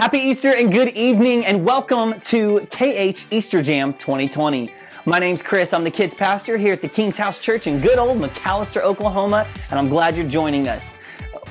Happy Easter and good evening and welcome to KH Easter Jam 2020. My name's Chris. I'm the kids pastor here at the King's House Church in good old McAlester, Oklahoma, and I'm glad you're joining us.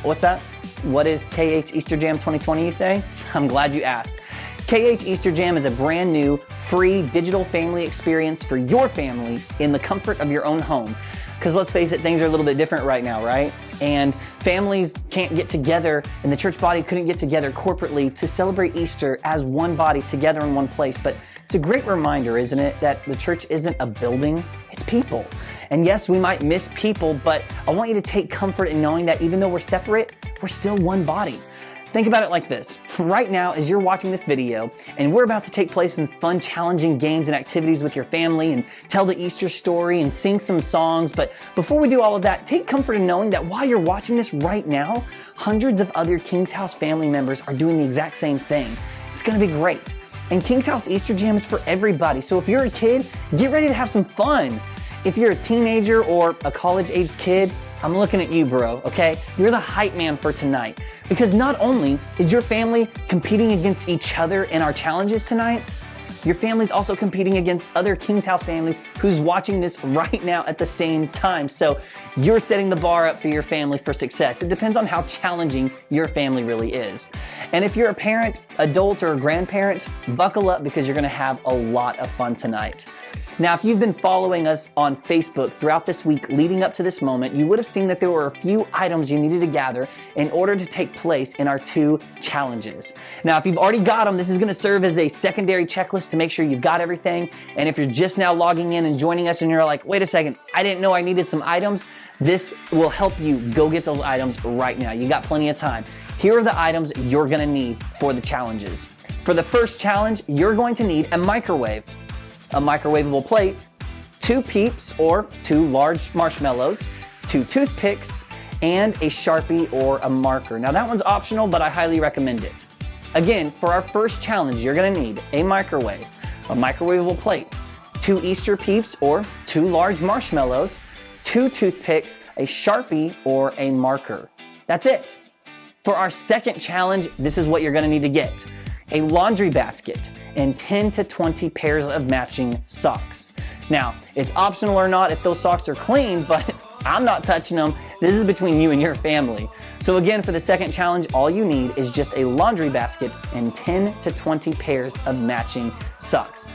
What's that? What is KH Easter Jam 2020, you say? I'm glad you asked. KH Easter Jam is a brand new, free digital family experience for your family in the comfort of your own home. Because let's face it, things are a little bit different right now, right? And families can't get together, and the church body couldn't get together corporately to celebrate Easter as one body together in one place. But it's a great reminder, isn't it, that the church isn't a building, it's people. And yes, we might miss people, but I want you to take comfort in knowing that even though we're separate, we're still one body. Think about it like this. Right now, as you're watching this video, and we're about to take place in fun, challenging games and activities with your family and tell the Easter story and sing some songs. But before we do all of that, take comfort in knowing that while you're watching this right now, hundreds of other King's House family members are doing the exact same thing. It's gonna be great. And King's House Easter Jam is for everybody. So if you're a kid, get ready to have some fun. If you're a teenager or a college-aged kid, I'm looking at you, bro, okay? You're the hype man for tonight. Because not only is your family competing against each other in our challenges tonight, your family's also competing against other King's House families who's watching this right now at the same time. So you're setting the bar up for your family for success. It depends on how challenging your family really is. And if you're a parent, adult, or a grandparent, buckle up because you're gonna have a lot of fun tonight. Now, if you've been following us on Facebook throughout this week leading up to this moment, you would have seen that there were a few items you needed to gather in order to take place in our two challenges. Now, if you've already got them, this is going to serve as a secondary checklist to make sure you've got everything. And if you're just now logging in and joining us and you're like, wait a second, I didn't know I needed some items, this will help you go get those items right now. You got plenty of time. Here are the items you're going to need for the challenges. For the first challenge, you're going to need a microwave, a microwavable plate, 2 Peeps or 2 large marshmallows, 2 toothpicks, and a Sharpie or a marker. Now that one's optional, but I highly recommend it. Again, for our first challenge, you're gonna need a microwave, a microwavable plate, 2 Easter Peeps or 2 large marshmallows, 2 toothpicks, a Sharpie, or a marker. That's it. For our second challenge, this is what you're gonna need to get. A laundry basket, and 10 to 20 pairs of matching socks. Now, it's optional or not if those socks are clean, but I'm not touching them. This is between you and your family. So again, for the second challenge, all you need is just a laundry basket and 10 to 20 pairs of matching socks.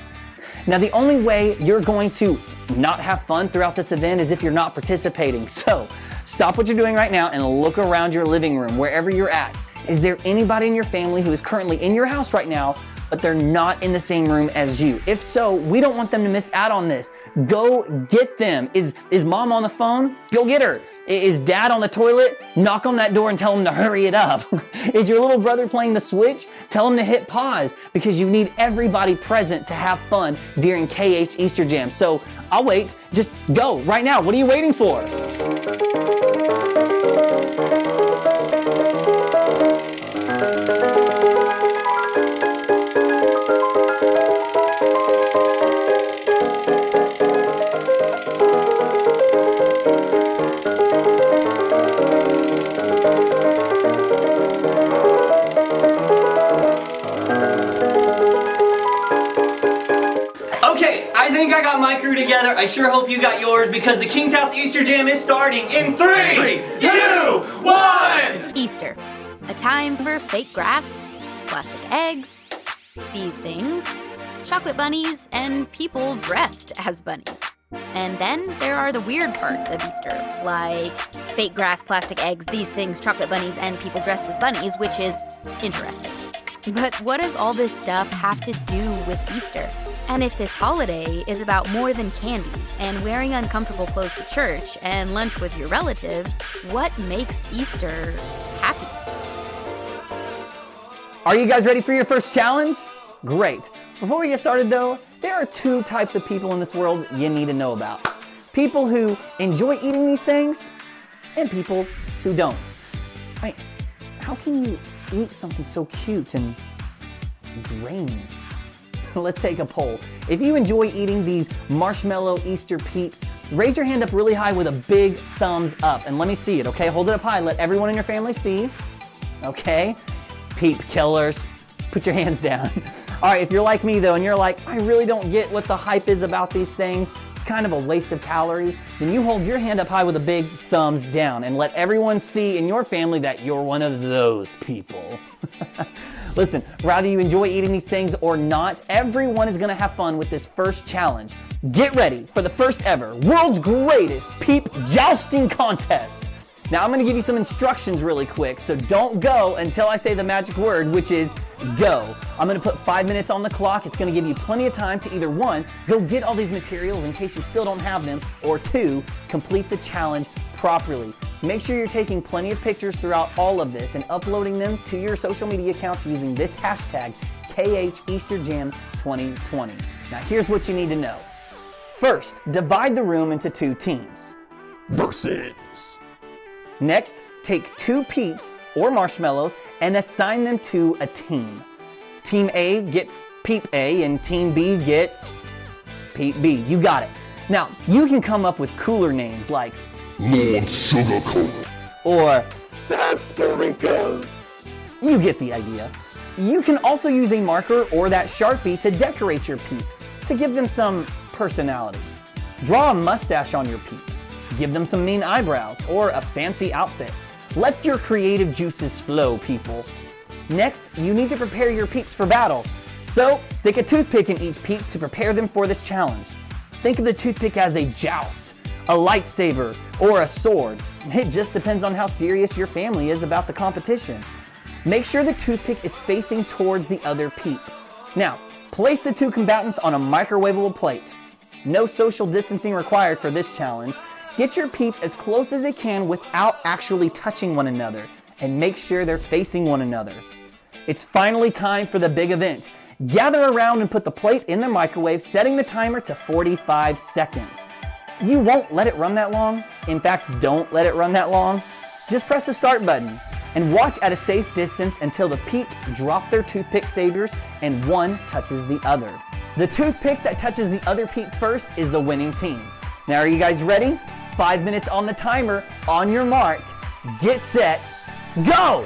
Now, the only way you're going to not have fun throughout this event is if you're not participating. So stop what you're doing right now and look around your living room, wherever you're at. Is there anybody in your family who is currently in your house right now, but they're not in the same room as you? If so, we don't want them to miss out on this. Go get them. Is mom on the phone? Go get her. Is dad on the toilet? Knock on that door and tell him to hurry it up. Is your little brother playing the Switch? Tell him to hit pause because you need everybody present to have fun during KH Easter Jam. So I'll wait. Just go right now. What are you waiting for? I think I got my crew together. I sure hope you got yours because the King's House Easter Jam is starting in 3, 2, 1! Easter, a time for fake grass, plastic eggs, these things, chocolate bunnies, and people dressed as bunnies. And then there are the weird parts of Easter, like fake grass, plastic eggs, these things, chocolate bunnies, and people dressed as bunnies, which is interesting. But what does all this stuff have to do with Easter? And if this holiday is about more than candy and wearing uncomfortable clothes to church and lunch with your relatives, what makes Easter happy? Are you guys ready for your first challenge? Great. Before we get started though, there are 2 types of people in this world you need to know about. People who enjoy eating these things and people who don't. Wait, how can you eat something so cute and grainy? Let's take a poll. If you enjoy eating these marshmallow Easter Peeps, raise your hand up really high with a big thumbs up and let me see it, okay? Hold it up high, let everyone in your family see. Okay? Peep killers. put your hands down. All right, if you're like me though, and you're like, I really don't get what the hype is about these things, it's kind of a waste of calories, then you hold your hand up high with a big thumbs down and let everyone see in your family that you're one of those people. Listen, whether you enjoy eating these things or not, everyone is gonna have fun with this first challenge. Get ready for the first ever world's greatest peep jousting contest. Now I'm gonna give you some instructions really quick, so don't go until I say the magic word, which is go. I'm gonna put 5 minutes on the clock. It's gonna give you plenty of time to either one, go get all these materials in case you still don't have them, or two, complete the challenge properly. Make sure you're taking plenty of pictures throughout all of this and uploading them to your social media accounts using this hashtag KHEasterJam2020. Now here's what you need to know. First, divide the room into 2 teams. Versus. Next, take 2 peeps or marshmallows and assign them to a team. Team A gets peep A and team B gets peep B. You got it. Now, you can come up with cooler names like Lord Sugarcoat. or Sasparicles. you get the idea. You can also use a marker or that Sharpie to decorate your peeps, to give them some personality. Draw a mustache on your peep. Give them some mean eyebrows or a fancy outfit. Let your creative juices flow, people. Next, you need to prepare your peeps for battle. So, stick a toothpick in each peep to prepare them for this challenge. Think of the toothpick as a joust, a lightsaber, or a sword. It just depends on how serious your family is about the competition. Make sure the toothpick is facing towards the other peep. Now, place the 2 combatants on a microwavable plate. No social distancing required for this challenge. Get your peeps as close as they can without actually touching one another, and make sure they're facing one another. It's finally time for the big event. Gather around and put the plate in the microwave, setting the timer to 45 seconds. You won't let it run that long. In fact, don't let it run that long. Just press the start button and watch at a safe distance until the peeps drop their toothpick sabers and one touches the other. The toothpick that touches the other peep first is the winning team. Now, are you guys ready? 5 minutes on the timer. On your mark, get set, go!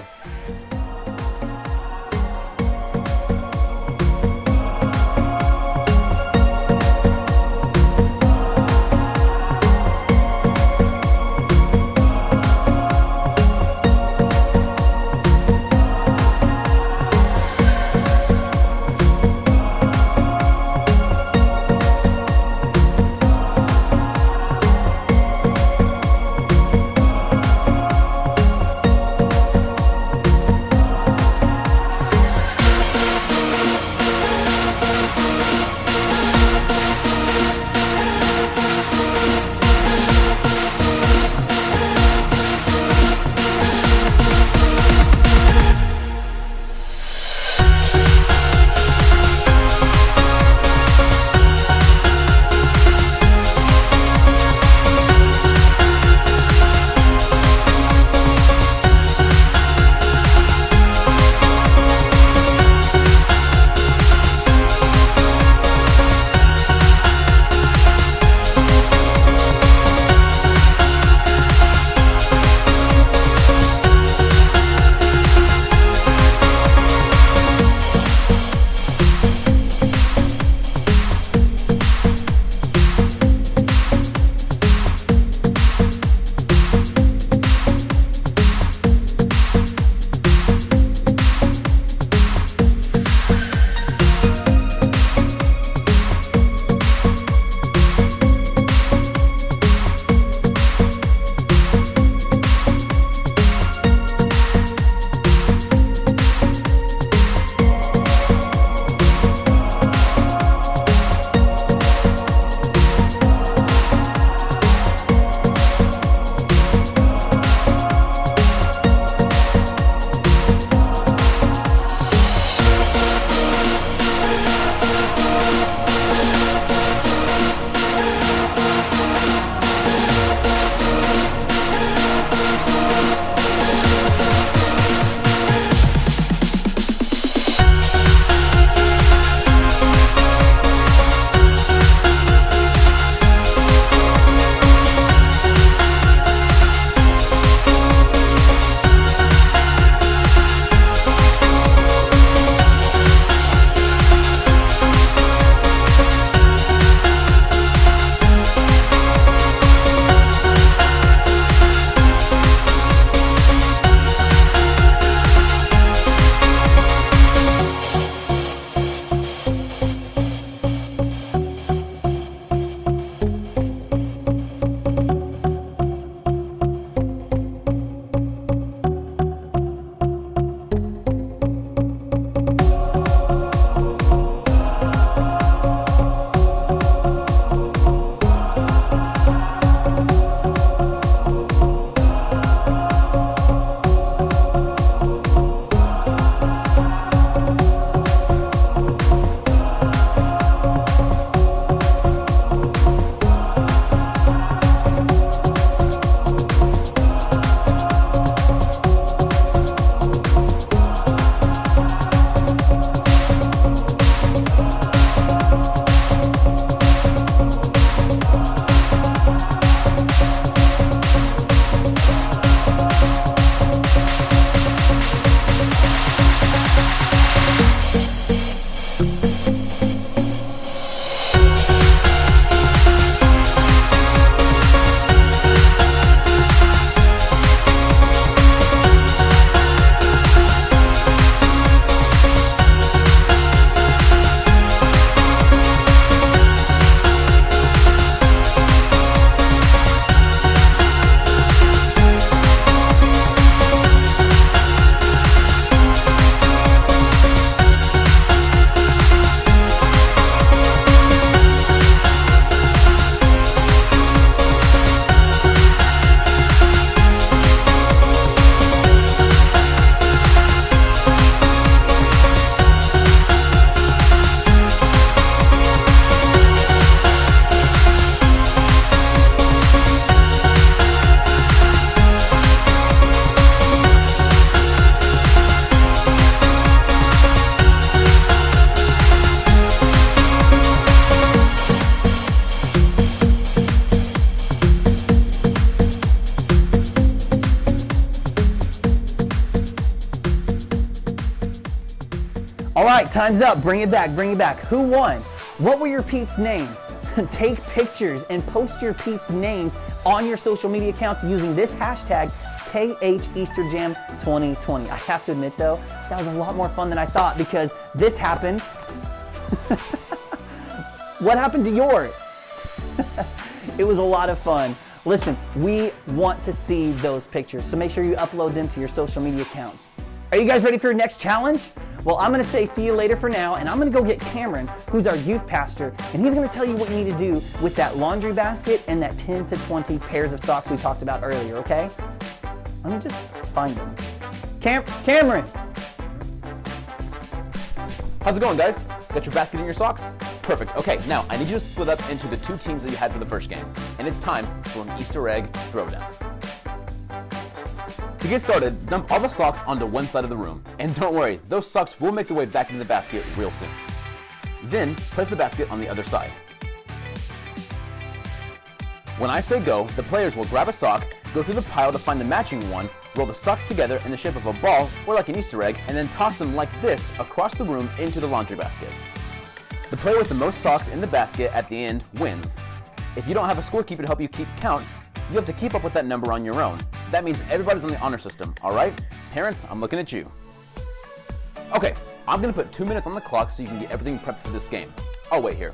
Time's up. Bring it back. Bring it back. Who won? What were your peeps' names? Take pictures and post your peeps' names on your social media accounts using this hashtag KHEasterJam2020. I have to admit though, that was a lot more fun than I thought because this happened. What happened to yours? It was a lot of fun. Listen, we want to see those pictures, so make sure you upload them to your social media accounts. Are you guys ready for your next challenge? Well, I'm gonna say see you later for now, and I'm gonna go get Cameron, who's our youth pastor, and he's gonna tell you what you need to do with that laundry basket and that 10 to 20 pairs of socks we talked about earlier, okay? Let me just find them. Cameron! How's it going, guys? Got your basket and your socks? Perfect. Okay, now I need you to split up into the 2 teams that you had for the first game, and it's time for an Easter egg throwdown. To get started, dump all the socks onto one side of the room. And don't worry, those socks will make their way back into the basket real soon. Then, place the basket on the other side. When I say go, the players will grab a sock, go through the pile to find the matching one, roll the socks together in the shape of a ball or like an Easter egg, and then toss them like this across the room into the laundry basket. The player with the most socks in the basket at the end wins. If you don't have a scorekeeper to help you keep count, you have to keep up with that number on your own. That means everybody's on the honor system, all right? Parents, I'm looking at you. Okay, I'm gonna put 2 minutes on the clock so you can get everything prepped for this game. I'll wait here.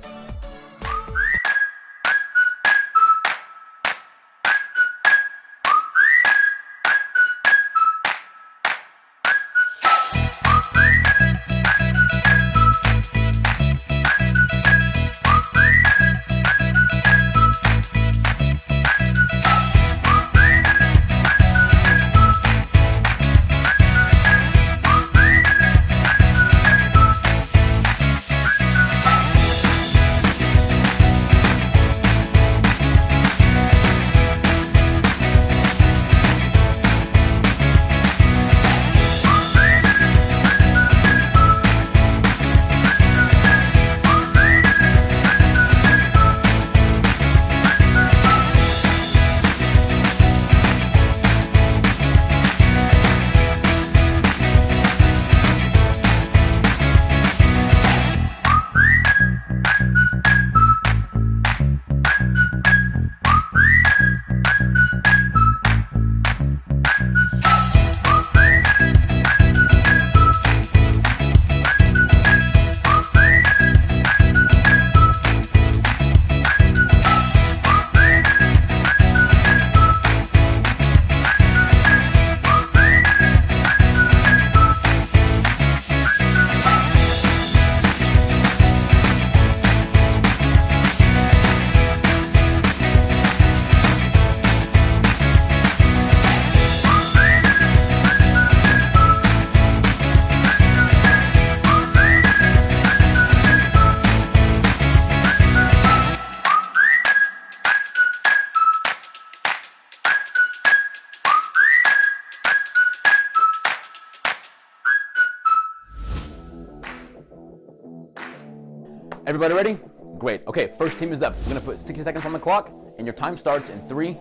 Everybody ready? Great. Okay, first team is up. We're gonna put 60 seconds on the clock, and your time starts in 3,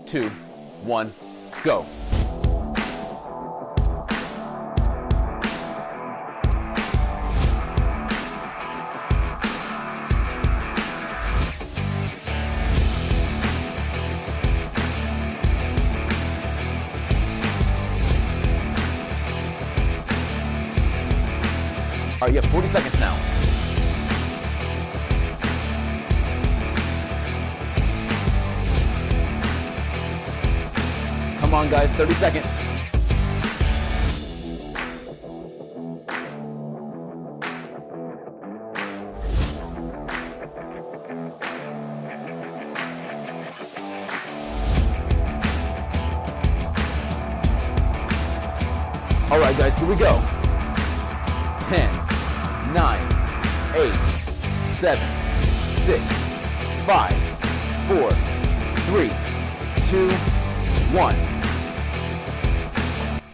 2, 1, go. All right, you have 40 seconds now. Come on, guys, 30 seconds. All right, guys, here we go. 10, 9, 8, 7, 6, 5, 4, 3, 2, 1.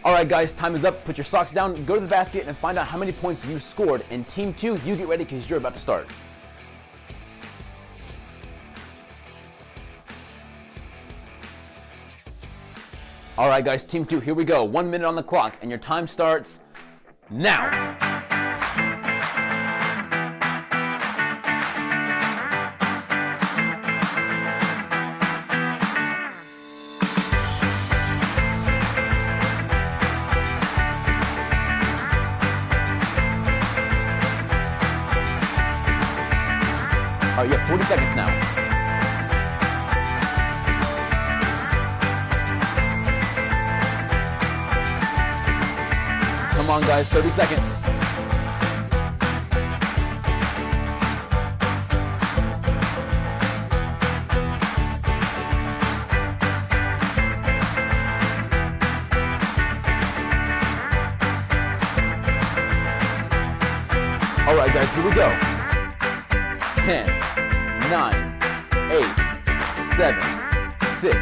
All right, guys, time is up. Put your socks down, go to the basket, and find out how many points you scored. And Team 2, you get ready because you're about to start. All right, guys, Team 2, here we go. 1 minute on the clock, and your time starts now. guys, 30 seconds. All right, guys, here we go. 10, 9, 8, 7, 6,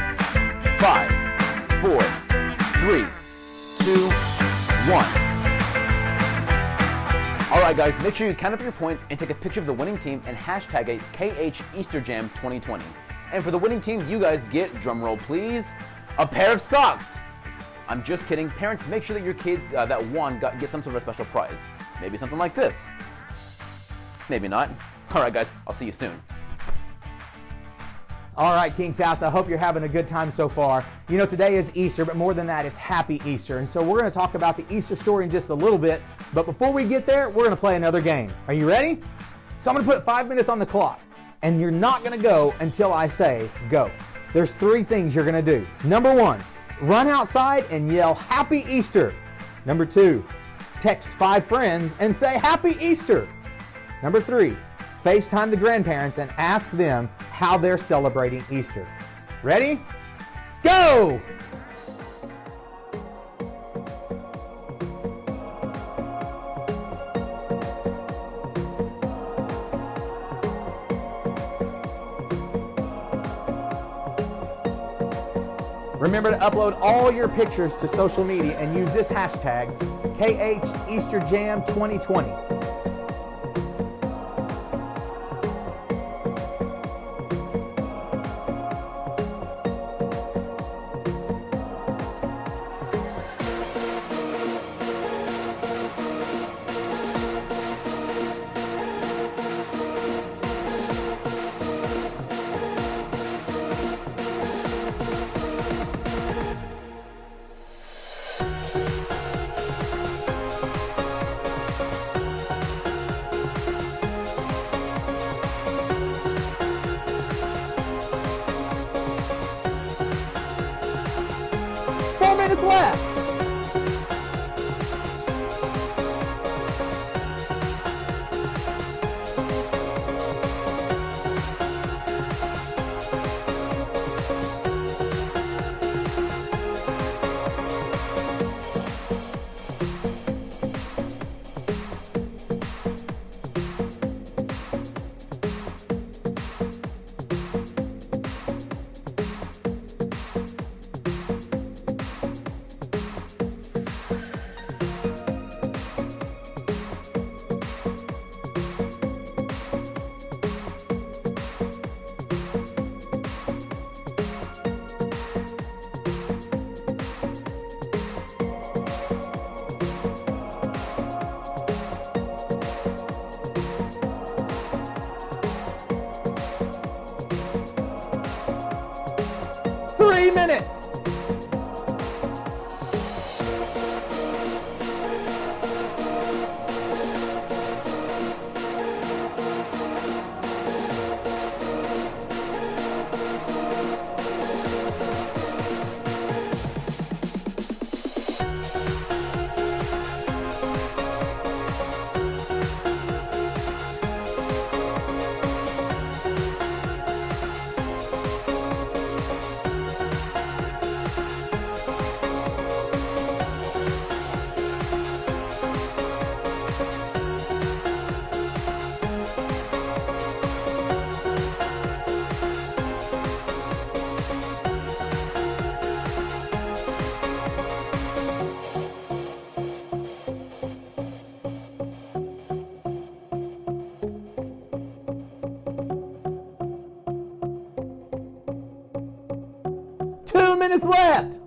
5, 4, 3, 2, 1. All right, guys, make sure you count up your points and take a picture of the winning team and hashtag it KHEasterJam2020. And for the winning team, you guys get, drumroll please, a pair of socks. I'm just kidding. Parents, make sure that your kids that won get some sort of a special prize. Maybe something like this. Maybe not. All right, guys, I'll see you soon. All right, King's House, I hope you're having a good time so far. You know, today is Easter, but more than that, it's Happy Easter. And so we're going to talk about the Easter story in just a little bit. But before we get there, we're going to play another game. Are you ready? So I'm going to put 5 minutes on the clock, and you're not going to go until I say go. There's 3 things you're going to do. Number 1, run outside and yell Happy Easter. Number 2, text 5 friends and say Happy Easter. Number 3, FaceTime the grandparents and ask them how they're celebrating Easter. Ready? Go! Remember to upload all your pictures to social media and use this hashtag KHEasterJam2020. Minutes left. Minutes. Minutes left.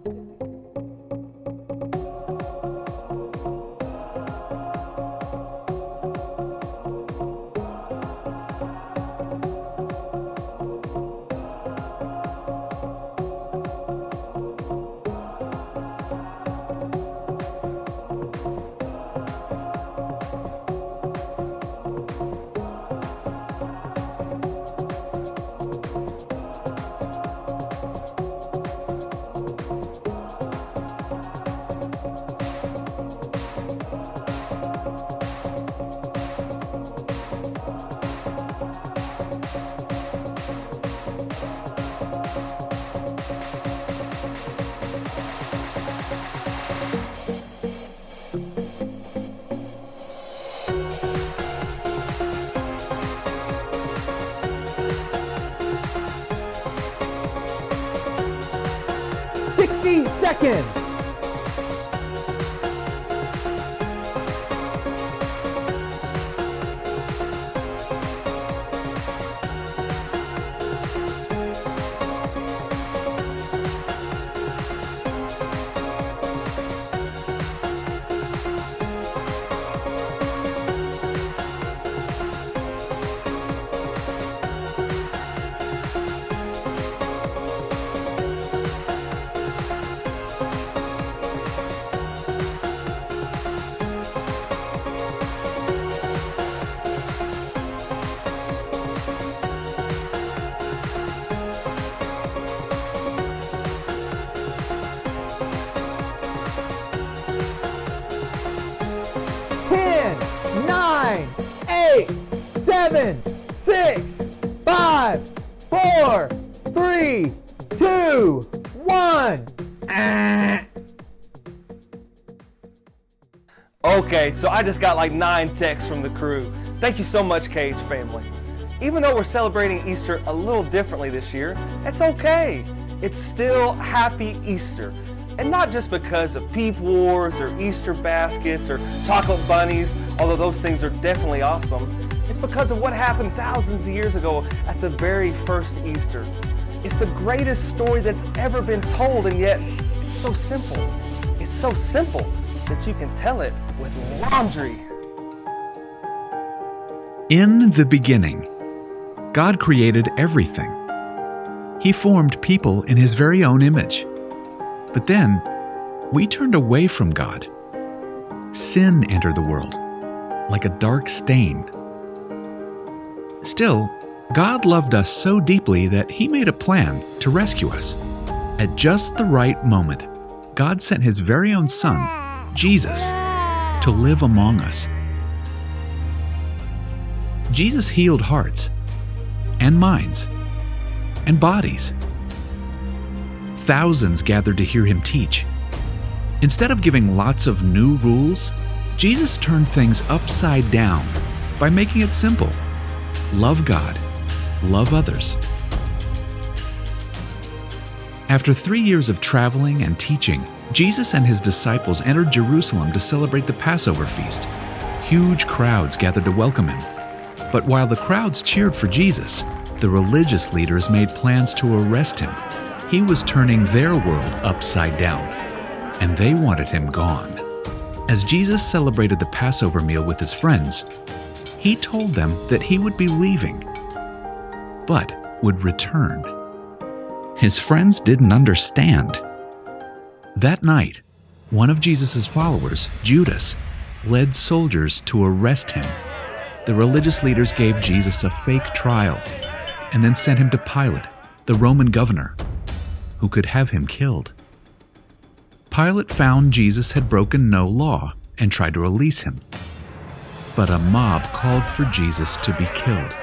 60 seconds. Nine, 8, 7, 6, 5, 4, 3, 2, 1. Okay, so I just got like 9 texts from the crew. Thank you so much, KH family. Even though we're celebrating Easter a little differently this year, it's okay. It's still Happy Easter. And not just because of peep wars or Easter baskets or chocolate bunnies, although those things are definitely awesome. It's because of what happened thousands of years ago at the very first Easter. It's the greatest story that's ever been told, and yet it's so simple. It's so simple that you can tell it with laundry. In the beginning, God created everything. He formed people in His very own image. But then, we turned away from God. Sin entered the world, like a dark stain. Still, God loved us so deeply that He made a plan to rescue us. At just the right moment, God sent His very own Son, Jesus, to live among us. Jesus healed hearts, and minds, and bodies. Thousands gathered to hear Him teach. Instead of giving lots of new rules, Jesus turned things upside down by making it simple. Love God, love others. After 3 years of traveling and teaching, Jesus and His disciples entered Jerusalem to celebrate the Passover feast. Huge crowds gathered to welcome Him. But while the crowds cheered for Jesus, the religious leaders made plans to arrest Him. He was turning their world upside down, and they wanted Him gone. As Jesus celebrated the Passover meal with His friends, He told them that He would be leaving, but would return. His friends didn't understand. That night, one of Jesus' followers, Judas, led soldiers to arrest Him. The religious leaders gave Jesus a fake trial and then sent Him to Pilate, the Roman governor, who could have Him killed. Pilate found Jesus had broken no law and tried to release Him. But a mob called for Jesus to be killed.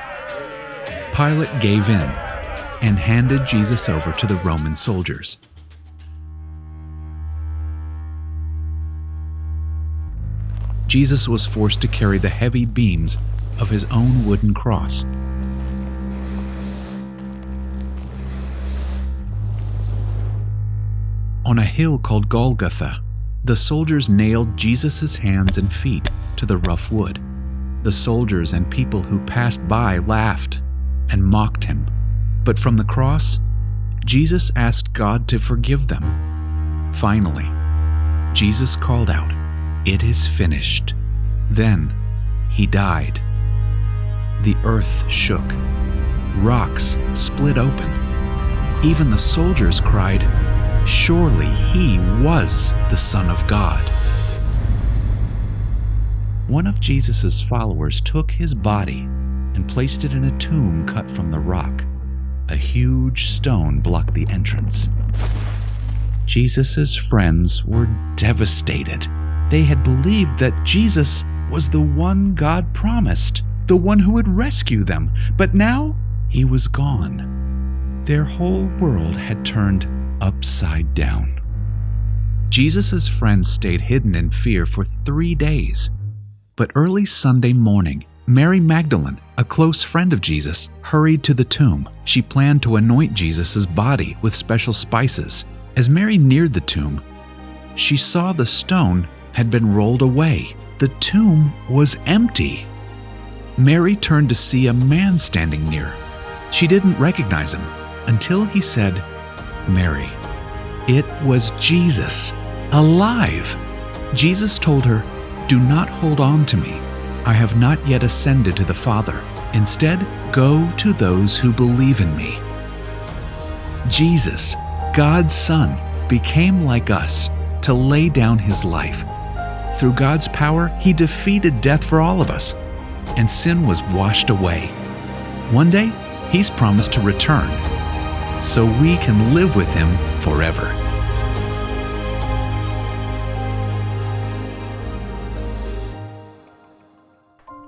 Pilate gave in and handed Jesus over to the Roman soldiers. Jesus was forced to carry the heavy beams of His own wooden cross. On a hill called Golgotha, the soldiers nailed Jesus' hands and feet to the rough wood. The soldiers and people who passed by laughed and mocked Him. But from the cross, Jesus asked God to forgive them. Finally, Jesus called out, "It is finished." Then He died. The earth shook. Rocks split open. Even the soldiers cried, "Surely He was the Son of God." One of Jesus' followers took His body and placed it in a tomb cut from the rock. A huge stone blocked the entrance. Jesus' friends were devastated. They had believed that Jesus was the one God promised, the one who would rescue them, but now He was gone. Their whole world had turned upside down. Jesus' friends stayed hidden in fear for 3 days. But early Sunday morning, Mary Magdalene, a close friend of Jesus, hurried to the tomb. She planned to anoint Jesus' body with special spices As Mary neared the tomb, she saw the stone had been rolled away. The tomb was empty. Mary turned to see a man standing near. She didn't recognize him until he said, "Mary." It was Jesus, alive. Jesus told her, "Do not hold on to me. I have not yet ascended to the Father. Instead, go to those who believe in me." Jesus, God's Son, became like us to lay down his life. Through God's power, he defeated death for all of us, and sin was washed away. One day, he's promised to return, so we can live with him forever.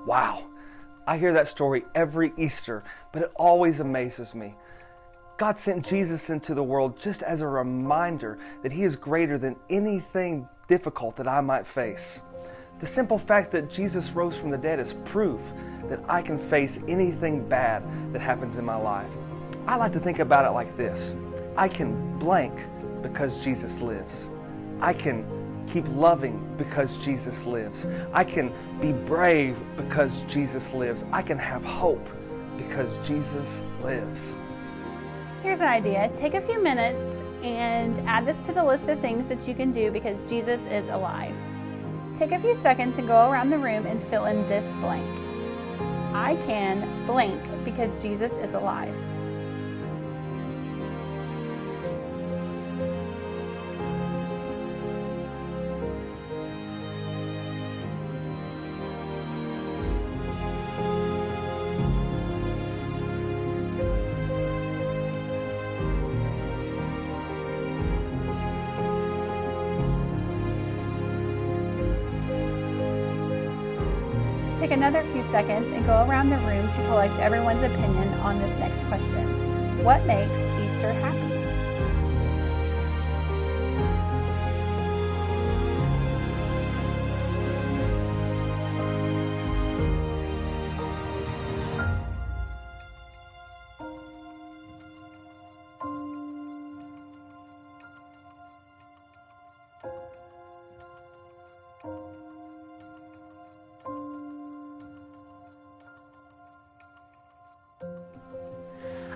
Wow, I hear that story every Easter, but it always amazes me. God sent Jesus into the world just as a reminder that he is greater than anything difficult that I might face. The simple fact that Jesus rose from the dead is proof that I can face anything bad that happens in my life. I like to think about it like this. I can blank because Jesus lives. I can keep loving because Jesus lives. I can be brave because Jesus lives. I can have hope because Jesus lives. Here's an idea. Take a few minutes and add this to the list of things that you can do because Jesus is alive. Take a few seconds and go around the room and fill in this blank. I can blank because Jesus is alive. Take another few seconds and go around the room to collect everyone's opinion on this next question. What makes Easter happy?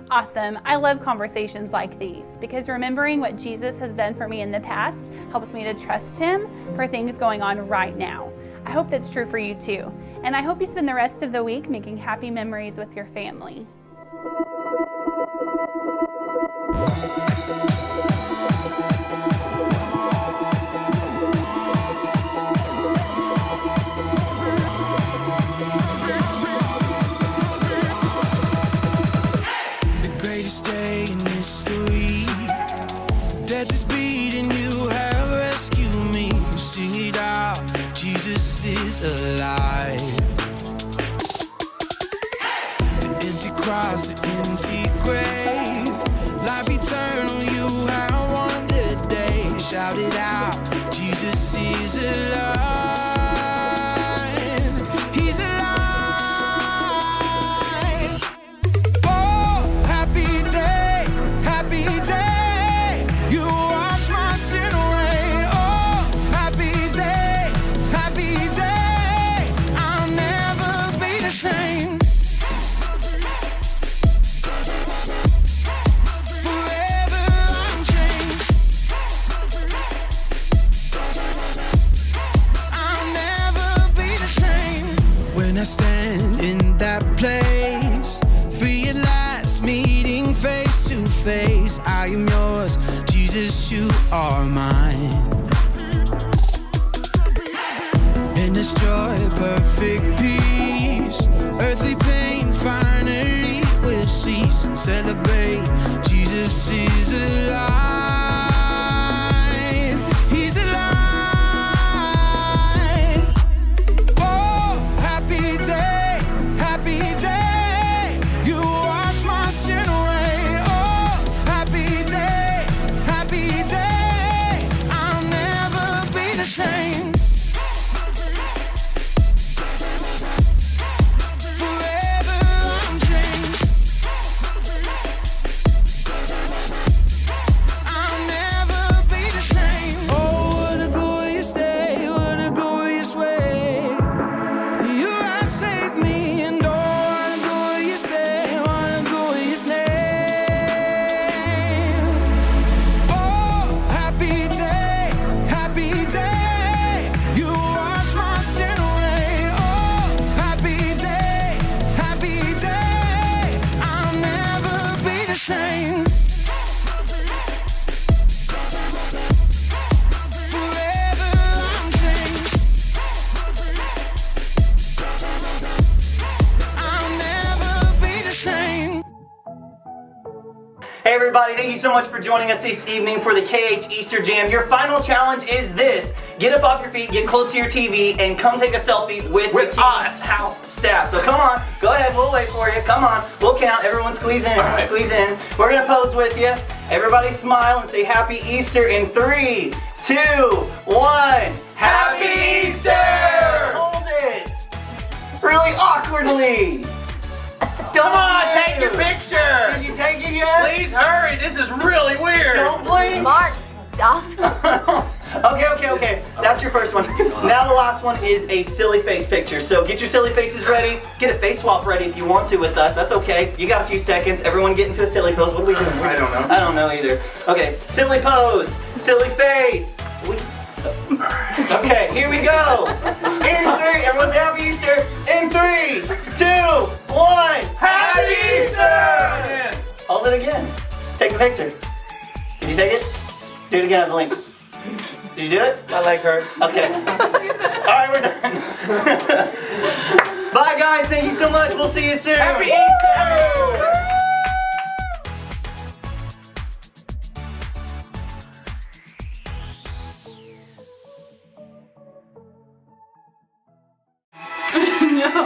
Awesome. I love conversations like these because remembering what Jesus has done for me in the past helps me to trust him for things going on right now. I hope that's true for you too. And I hope you spend the rest of the week making happy memories with your family. Alive. The empty cross, the empty grave, life eternal, you have won the day. Shout it out, Jesus is alive. He's alive. Oh, happy day, you wash my sin away. Oh, happy day, happy day. I stand in that place, realize meeting face to face. I am yours, Jesus, you are mine. In this joy, perfect peace, earthly pain finally will cease. Celebrate, Jesus is alive. He's alive. Hey everybody, thank you so much for joining us this evening for the KH Easter Jam. Your final challenge is this. Get up off your feet, get close to your TV, and come take a selfie with the King's House staff. So come on, go ahead, we'll wait for you. Come on, we'll count. Everyone squeeze in, everyone squeeze in. We're gonna pose with you. Everybody smile and say Happy Easter in 3, 2, 1. Happy Easter! Hold it! Really awkwardly. Come on, take your picture! Did you take it yet? Please hurry, this is really weird! Don't blink! Mark, stop. Okay. That's your first one. Now the last one is a silly face picture. So get your silly faces ready. Get a face swap ready if you want to with us. That's okay. You got a few seconds. Everyone get into a silly pose. What are we doing? I don't know. I don't know either. Okay, silly pose. Silly face. Okay, here we go. In 3, everyone say Happy Easter. In 3, 2, 1. Happy Easter! Hold it again. Take a picture. Did you take it? Do it again, blink. Did you do it? My leg hurts. Okay. Alright, we're done. Bye guys, thank you so much. We'll see you soon. Happy Easter!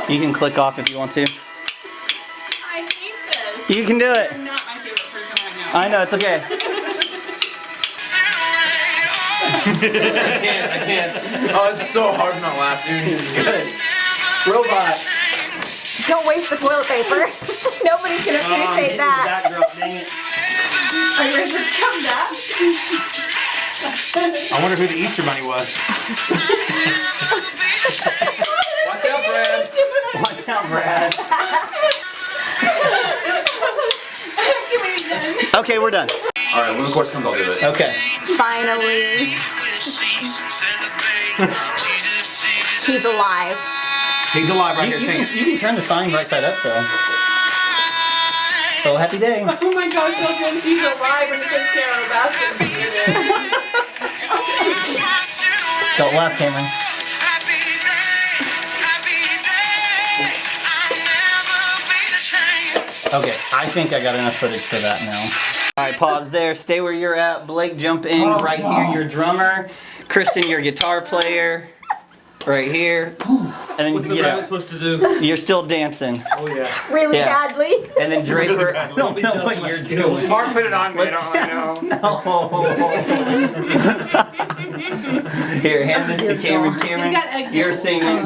You can click off if you want to. I hate this. You can do it. You're not my favorite person I know. I know, it's okay. I can't. Oh, it's so hard not to laugh, dude. Good. Robot. Don't waste the toilet paper. Nobody's gonna appreciate that. Backdrop, dang it. Are you ready to come back? I wonder who the Easter Bunny was. Watch out, Brad. Watch out, Brad. Okay, we're done. Alright, when the course comes, I'll do it. Okay. Finally. He's alive. He's alive right here singing. You can turn the sign right side up though. So happy day. Oh my gosh, children, he's alive and he Cameron. That's Don't laugh, Cameron. Okay, I think I got enough footage for that now. All right, pause there. Stay where you're at. Blake, jump in right here. Your drummer. Kristen, your guitar player. Right here. And then What's the rabbit supposed to do? You're still dancing. Oh yeah. Really Yeah. badly. And then Draper, I don't know what you're doing. Mark put it on me, I don't know. No. Here, hand this to Cameron. Cameron, you're singing.